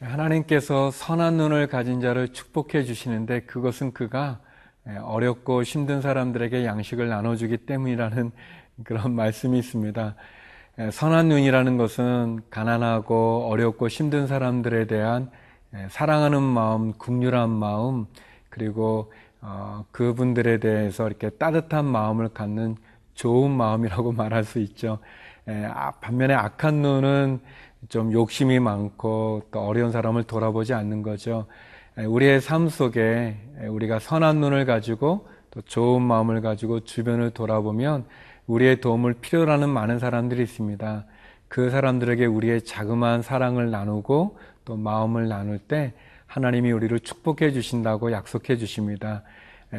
하나님께서 선한 눈을 가진 자를 축복해 주시는데 그것은 그가 어렵고 힘든 사람들에게 양식을 나눠주기 때문이라는 그런 말씀이 있습니다. 선한 눈이라는 것은 가난하고 어렵고 힘든 사람들에 대한 사랑하는 마음, 국률한 마음, 그리고 그분들에 대해서 이렇게 따뜻한 마음을 갖는 좋은 마음이라고 말할 수 있죠. 반면에 악한 눈은 좀 욕심이 많고 또 어려운 사람을 돌아보지 않는 거죠. 우리의 삶 속에 우리가 선한 눈을 가지고 또 좋은 마음을 가지고 주변을 돌아보면 우리의 도움을 필요로 하는 많은 사람들이 있습니다. 그 사람들에게 우리의 자그마한 사랑을 나누고 또 마음을 나눌 때 하나님이 우리를 축복해 주신다고 약속해 주십니다.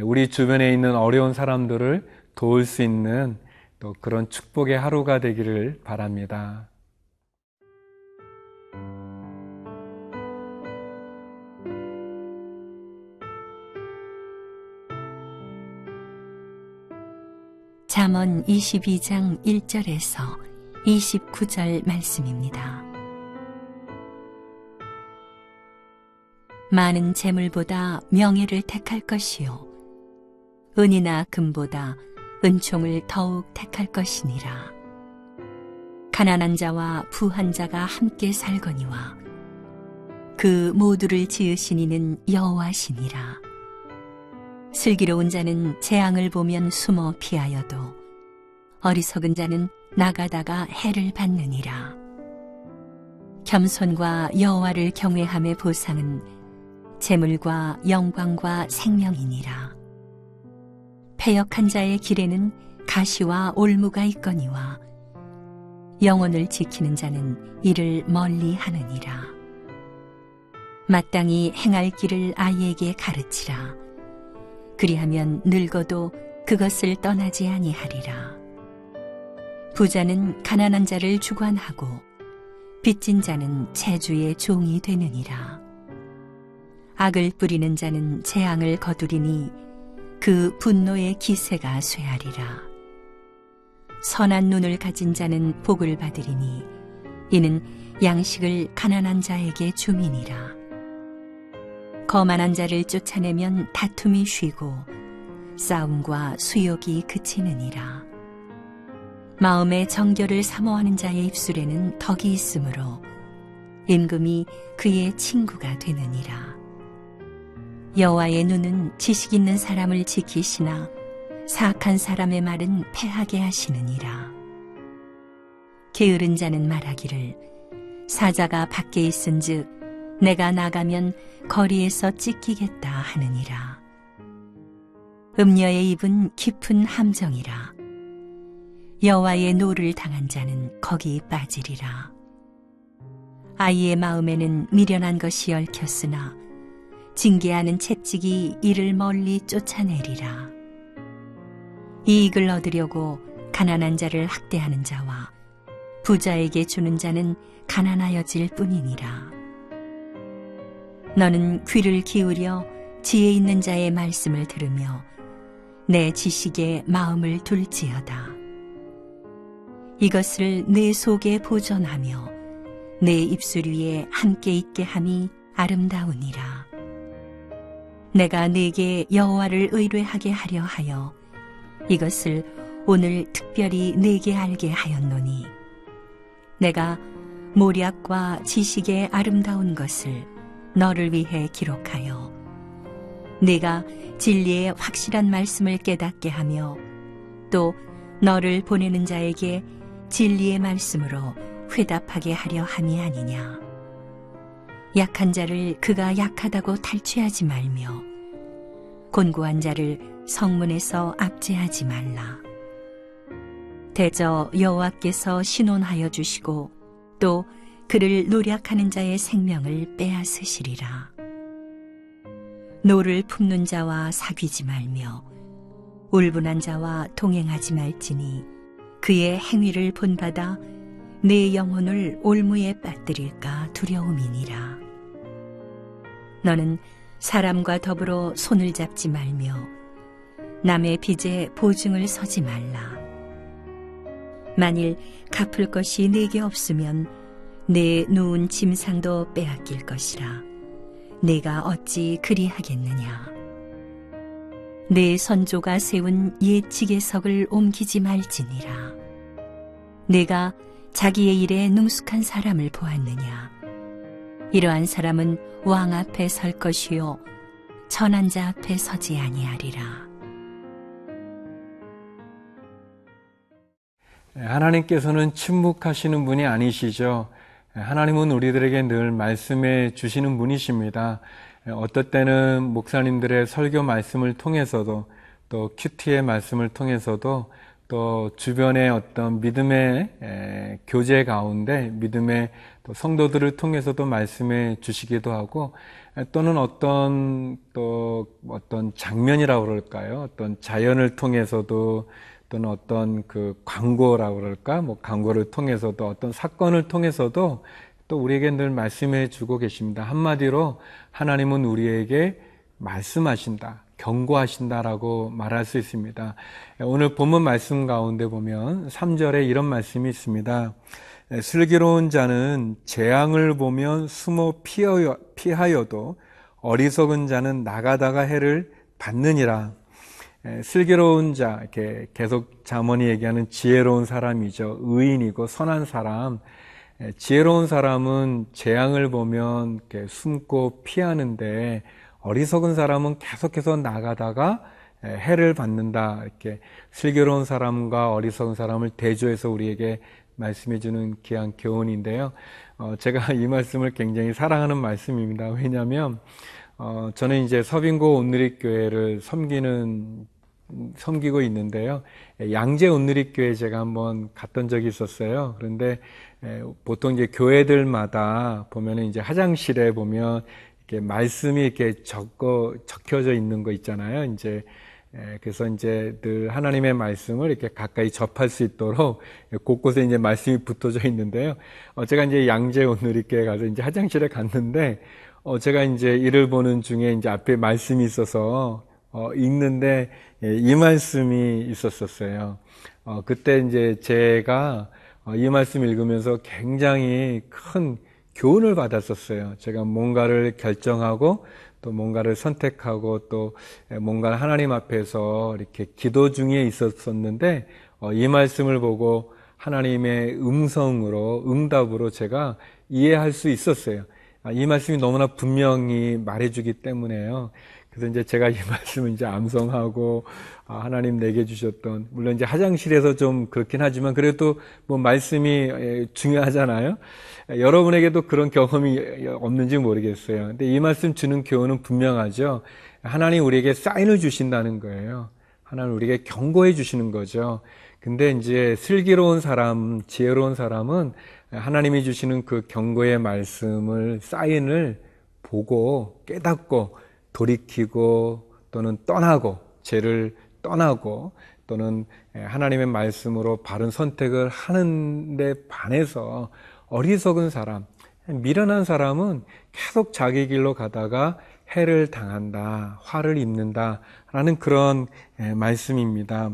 우리 주변에 있는 어려운 사람들을 도울 수 있는 또 그런 축복의 하루가 되기를 바랍니다. 잠언 22장 1절에서 29절 말씀입니다. 많은 재물보다 명예를 택할 것이요 은이나 금보다 은총을 더욱 택할 것이니라. 가난한 자와 부한 자가 함께 살거니와 그 모두를 지으신 이는 여호와시니라. 슬기로운 자는 재앙을 보면 숨어 피하여도 어리석은 자는 나가다가 해를 받느니라. 겸손과 여호와를 경외함의 보상은 재물과 영광과 생명이니라. 패역한 자의 길에는 가시와 올무가 있거니와 영혼을 지키는 자는 이를 멀리 하느니라. 마땅히 행할 길을 아이에게 가르치라. 그리하면 늙어도 그것을 떠나지 아니하리라. 부자는 가난한 자를 주관하고 빚진 자는 재주의 종이 되느니라. 악을 뿌리는 자는 재앙을 거두리니 그 분노의 기세가 쇠하리라. 선한 눈을 가진 자는 복을 받으리니 이는 양식을 가난한 자에게 줌이니라. 거만한 자를 쫓아내면 다툼이 쉬고 싸움과 수욕이 그치느니라. 마음의 정결을 사모하는 자의 입술에는 덕이 있으므로 임금이 그의 친구가 되느니라. 여호와의 눈은 지식 있는 사람을 지키시나 사악한 사람의 말은 패하게 하시느니라. 게으른 자는 말하기를 사자가 밖에 있은즉 내가 나가면 거리에서 찢기겠다 하느니라. 음녀의 입은 깊은 함정이라. 여호와의 노를 당한 자는 거기 빠지리라. 아이의 마음에는 미련한 것이 얽혔으나 징계하는 채찍이 이를 멀리 쫓아내리라. 이익을 얻으려고 가난한 자를 학대하는 자와 부자에게 주는 자는 가난하여질 뿐이니라. 너는 귀를 기울여 지혜 있는 자의 말씀을 들으며 내 지식에 마음을 둘지어다. 이것을 내 속에 보존하며 내 입술 위에 함께 있게 함이 아름다우니라. 내가 네게 여호와를 의뢰하게 하려 하여 이것을 오늘 특별히 네게 알게 하였노니 내가 모략과 지식의 아름다운 것을 너를 위해 기록하여 네가 진리의 확실한 말씀을 깨닫게 하며 또 너를 보내는 자에게 진리의 말씀으로 회답하게 하려 함이 아니냐. 약한 자를 그가 약하다고 탈취하지 말며 곤고한 자를 성문에서 압제하지 말라. 대저 여호와께서 신원하여 주시고 또 그를 노략하는 자의 생명을 빼앗으시리라. 노를 품는 자와 사귀지 말며 울분한 자와 동행하지 말지니 그의 행위를 본받아 내 영혼을 올무에 빠뜨릴까 두려움이니라. 너는 사람과 더불어 손을 잡지 말며 남의 빚에 보증을 서지 말라. 만일 갚을 것이 네게 없으면 내 누운 침상도 빼앗길 것이라. 내가 어찌 그리하겠느냐. 내 선조가 세운 옛 지계석을 옮기지 말지니라. 내가 자기의 일에 능숙한 사람을 보았느냐. 이러한 사람은 왕 앞에 설 것이요 천한 자 앞에 서지 아니하리라. 하나님께서는 침묵하시는 분이 아니시죠. 하나님은 우리들에게 늘 말씀해 주시는 분이십니다. 어떨 때는 목사님들의 설교 말씀을 통해서도, 또 큐티의 말씀을 통해서도, 또 주변의 어떤 믿음의 교제 가운데 믿음의 또 성도들을 통해서도 말씀해 주시기도 하고, 또는 어떤 장면이라고 그럴까요? 어떤 자연을 통해서도, 또는 어떤 그 광고라고 그럴까? 광고를 통해서도, 어떤 사건을 통해서도 또 우리에게 늘 말씀해 주고 계십니다. 한마디로 하나님은 우리에게 말씀하신다, 경고하신다라고 말할 수 있습니다. 오늘 본문 말씀 가운데 보면 3절에 이런 말씀이 있습니다. 슬기로운 자는 재앙을 보면 숨어 피하여도 어리석은 자는 나가다가 해를 받느니라. 슬기로운 자, 이렇게 계속 잠언이 얘기하는 지혜로운 사람이죠. 의인이고 선한 사람. 지혜로운 사람은 재앙을 보면 이렇게 숨고 피하는데, 어리석은 사람은 계속해서 나가다가 해를 받는다. 이렇게 슬기로운 사람과 어리석은 사람을 대조해서 우리에게 말씀해 주는 귀한 교훈인데요. 제가 이 말씀을 굉장히 사랑하는 말씀입니다. 왜냐하면 저는 이제 서빙고 온누리교회를 섬기고 있는데요. 양재 온누리교회 제가 한번 갔던 적이 있었어요. 그런데 보통 이제 교회들마다 보면은 이제 화장실에 보면 이렇게 말씀이 이렇게 적혀져 있는 거 있잖아요. 이제 그래서 이제 늘 하나님의 말씀을 이렇게 가까이 접할 수 있도록 곳곳에 이제 말씀이 붙어져 있는데요. 제가 이제 양재 온누리교회 가서 이제 화장실에 갔는데, 제가 이제 이를 보는 중에 이제 앞에 말씀이 있어서 읽는데 이 말씀이 있었어요. 그때 이제 제가 이 말씀 읽으면서 굉장히 큰 교훈을 받았었어요. 제가 뭔가를 결정하고 또 뭔가를 선택하고 또 뭔가를 하나님 앞에서 이렇게 기도 중에 있었었는데, 이 말씀을 보고 하나님의 응답으로 제가 이해할 수 있었어요. 이 말씀이 너무나 분명히 말해주기 때문에요. 그래서 이제 제가 이 말씀을 이제 암송하고, 하나님 내게 주셨던, 물론 이제 화장실에서 좀 그렇긴 하지만 그래도 뭐 말씀이 중요하잖아요. 여러분에게도 그런 경험이 없는지 모르겠어요. 근데 이 말씀 주는 교훈은 분명하죠. 하나님 우리에게 사인을 주신다는 거예요. 하나님 우리에게 경고해 주시는 거죠. 근데 이제 슬기로운 사람, 지혜로운 사람은 하나님이 주시는 그 경고의 말씀을, 사인을 보고 깨닫고 돌이키고 또는 떠나고, 죄를 떠나고 또는 하나님의 말씀으로 바른 선택을 하는데 반해서 어리석은 사람, 미련한 사람은 계속 자기 길로 가다가 해를 당한다, 화를 입는다 라는 그런 말씀입니다.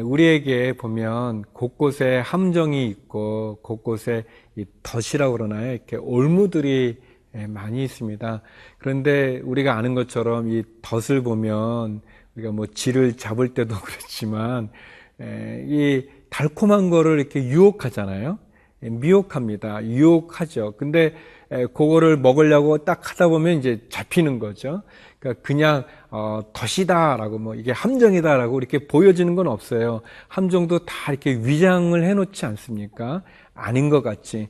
우리에게 보면 곳곳에 함정이 있고 곳곳에 이 덫이라고 그러나요? 이렇게 올무들이 많이 있습니다. 그런데 우리가 아는 것처럼 이 덫을 보면 우리가 뭐 쥐를 잡을 때도 그렇지만 이 달콤한 거를 이렇게 유혹하잖아요. 미혹합니다. 유혹하죠. 근데 그거를 먹으려고 딱 하다 보면 이제 잡히는 거죠. 그러니까 그냥 덫이다라고 뭐 이게 함정이다라고 이렇게 보여지는 건 없어요. 함정도 다 이렇게 위장을 해놓지 않습니까? 아닌 것 같이.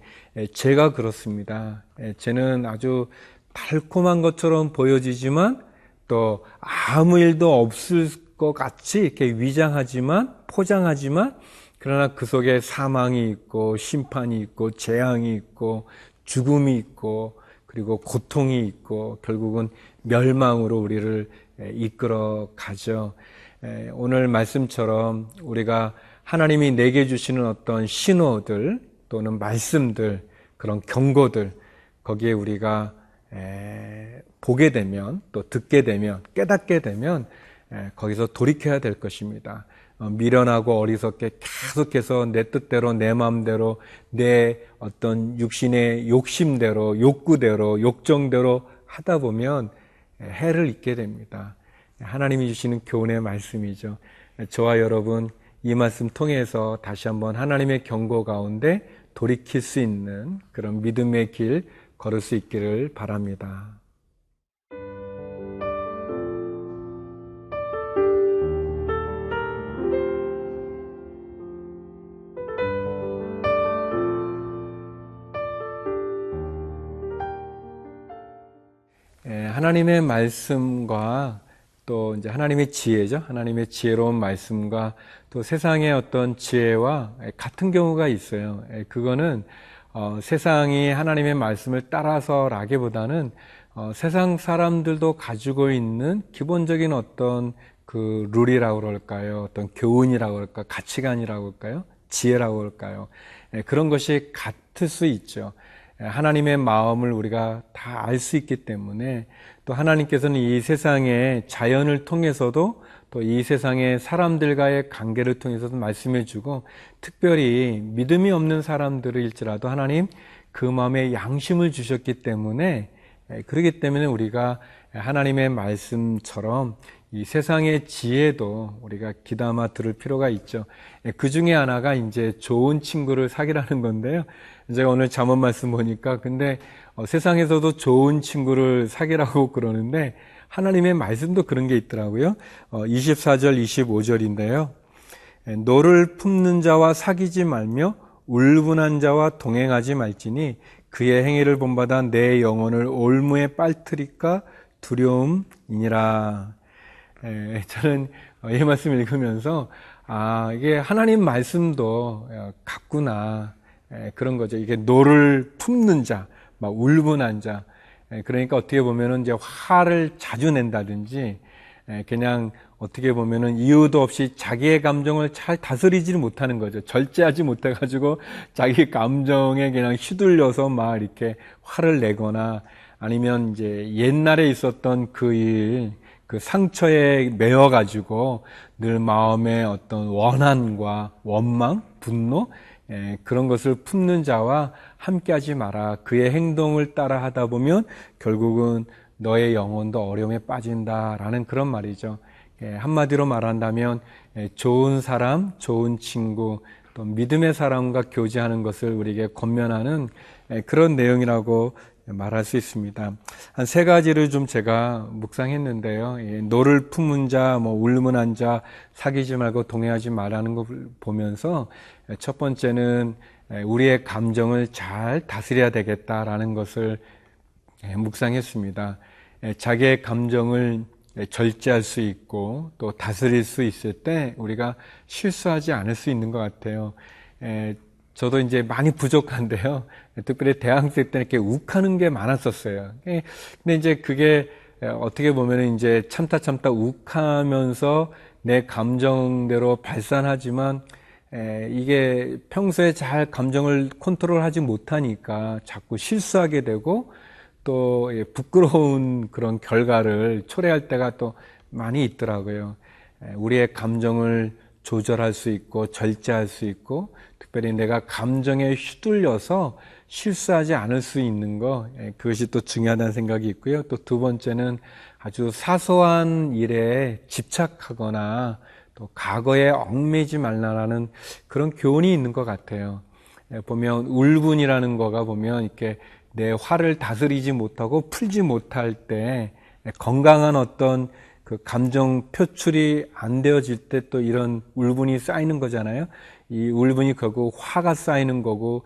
죄가 그렇습니다. 죄는 아주 달콤한 것처럼 보여지지만 또 아무 일도 없을 것 같이 이렇게 위장하지만, 포장하지만, 그러나 그 속에 사망이 있고 심판이 있고 재앙이 있고 죽음이 있고 그리고 고통이 있고 결국은 멸망으로 우리를 이끌어 가죠. 오늘 말씀처럼 우리가 하나님이 내게 주시는 어떤 신호들 또는 말씀들, 그런 경고들, 거기에 우리가 보게 되면, 또 듣게 되면, 깨닫게 되면 거기서 돌이켜야 될 것입니다. 미련하고 어리석게 계속해서 내 뜻대로 내 마음대로 내 어떤 육신의 욕심대로 욕구대로 욕정대로 하다 보면 해를 입게 됩니다. 하나님이 주시는 교훈의 말씀이죠. 저와 여러분 이 말씀 통해서 다시 한번 하나님의 경고 가운데 돌이킬 수 있는 그런 믿음의 길 걸을 수 있기를 바랍니다. 하나님의 말씀과 또 이제 하나님의 지혜죠. 하나님의 지혜로운 말씀과 또 세상의 어떤 지혜와 같은 경우가 있어요. 그거는 세상이 하나님의 말씀을 따라서라기보다는 세상 사람들도 가지고 있는 기본적인 어떤 그 룰이라고 그럴까요? 어떤 교훈이라고 그럴까? 가치관이라고 그럴까요? 지혜라고 그럴까요? 그런 것이 같을 수 있죠. 하나님의 마음을 우리가 다 알 수 있기 때문에 또 하나님께서는 이 세상의 자연을 통해서도 또 이 세상의 사람들과의 관계를 통해서도 말씀해 주고 특별히 믿음이 없는 사람들일지라도 하나님 그 마음에 양심을 주셨기 때문에 그렇기 때문에 우리가 하나님의 말씀처럼 이 세상의 지혜도 우리가 귀담아 들을 필요가 있죠. 그 중에 하나가 이제 좋은 친구를 사귀라는 건데요. 제가 오늘 잠언 말씀 보니까 근데 세상에서도 좋은 친구를 사귀라고 그러는데 하나님의 말씀도 그런 게 있더라고요. 24절 25절인데요. 너를 품는 자와 사귀지 말며 울분한 자와 동행하지 말지니 그의 행위를 본받아 내 영혼을 올무에 빨트릴까 두려움이니라. 저는 이 말씀 읽으면서 이게 하나님 말씀도 같구나. 그런 거죠. 이게 노를 품는 자, 막 울분한 자. 그러니까 어떻게 보면은 이제 화를 자주 낸다든지, 그냥 어떻게 보면은 이유도 없이 자기의 감정을 잘 다스리지 못하는 거죠. 절제하지 못해가지고 자기 감정에 그냥 휘둘려서 막 이렇게 화를 내거나 아니면 이제 옛날에 있었던 그 일, 그 상처에 매여가지고 늘 마음에 어떤 원한과 원망, 분노, 그런 것을 품는 자와 함께하지 마라. 그의 행동을 따라 하다 보면 결국은 너의 영혼도 어려움에 빠진다라는 그런 말이죠. 한마디로 말한다면 좋은 사람, 좋은 친구, 또 믿음의 사람과 교제하는 것을 우리에게 권면하는 그런 내용이라고 말할 수 있습니다. 한 세 가지를 좀 제가 묵상했는데요. 노를 품은 자, 울문한 자, 사귀지 말고 동행하지 말라는 거 보면서 첫 번째는 우리의 감정을 잘 다스려야 되겠다라는 것을 묵상했습니다. 자기의 감정을 절제할 수 있고 또 다스릴 수 있을 때 우리가 실수하지 않을 수 있는 것 같아요. 저도 이제 많이 부족한데요. 특별히 대학생 때 이렇게 욱하는 게 많았었어요. 근데 이제 그게 어떻게 보면 이제 참다 욱하면서 내 감정대로 발산하지만 이게 평소에 잘 감정을 컨트롤하지 못하니까 자꾸 실수하게 되고 또 부끄러운 그런 결과를 초래할 때가 또 많이 있더라고요. 우리의 감정을 조절할 수 있고 절제할 수 있고 특별히 내가 감정에 휘둘려서 실수하지 않을 수 있는 거 그것이 또 중요하다는 생각이 있고요. 또 두 번째는 아주 사소한 일에 집착하거나 또 과거에 얽매이지 말라라는 그런 교훈이 있는 것 같아요. 보면 울분이라는 거가 보면 이렇게 내 화를 다스리지 못하고 풀지 못할 때 건강한 어떤 그 감정 표출이 안 되어질 때 또 이런 울분이 쌓이는 거잖아요. 이 울분이 결국 화가 쌓이는 거고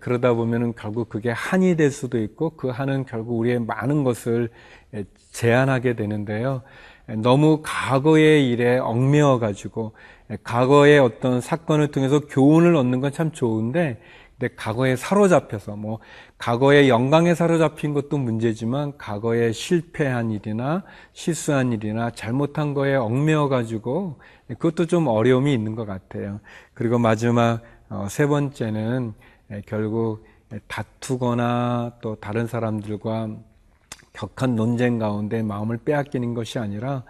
그러다 보면은 결국 그게 한이 될 수도 있고 그 한은 결국 우리의 많은 것을 제한하게 되는데요. 너무 과거의 일에 얽매여 가지고 과거의 어떤 사건을 통해서 교훈을 얻는 건 참 좋은데 근데 과거에 사로잡혀서 과거의 영광에 사로잡힌 것도 문제지만 과거에 실패한 일이나 실수한 일이나 잘못한 거에 얽매여 가지고 그것도 좀 어려움이 있는 것 같아요. 그리고 마지막 세 번째는 결국 다투거나 또 다른 사람들과 격한 논쟁 가운데 마음을 빼앗기는 것이 아니라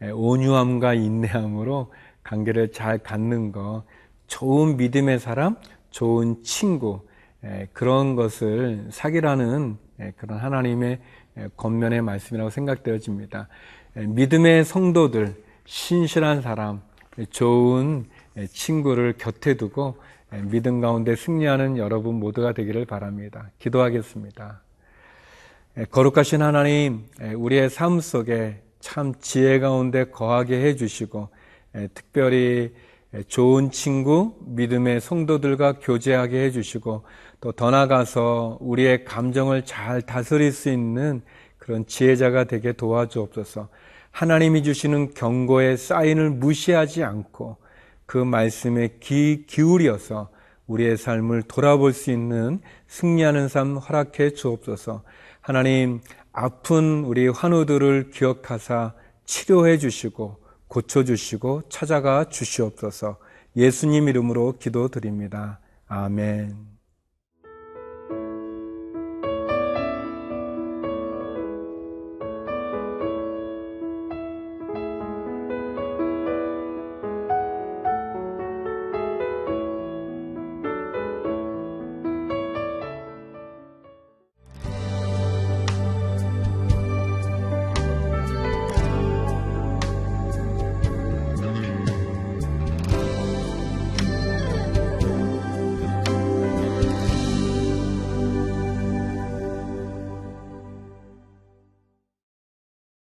온유함과 인내함으로 관계를 잘 갖는 것, 좋은 믿음의 사람, 좋은 친구, 그런 것을 사귀라는 그런 하나님의 권면의 말씀이라고 생각되어집니다. 믿음의 성도들, 신실한 사람, 좋은 친구를 곁에 두고 믿음 가운데 승리하는 여러분 모두가 되기를 바랍니다. 기도하겠습니다. 거룩하신 하나님, 우리의 삶 속에 참 지혜 가운데 거하게 해주시고 특별히 좋은 친구, 믿음의 성도들과 교제하게 해주시고 또 더 나아가서 우리의 감정을 잘 다스릴 수 있는 그런 지혜자가 되게 도와주옵소서. 하나님이 주시는 경고의 사인을 무시하지 않고 그 말씀에 귀 기울여서 우리의 삶을 돌아볼 수 있는 승리하는 삶 허락해 주옵소서. 하나님, 아픈 우리 환우들을 기억하사 치료해 주시고 고쳐주시고 찾아가 주시옵소서. 예수님 이름으로 기도드립니다. 아멘.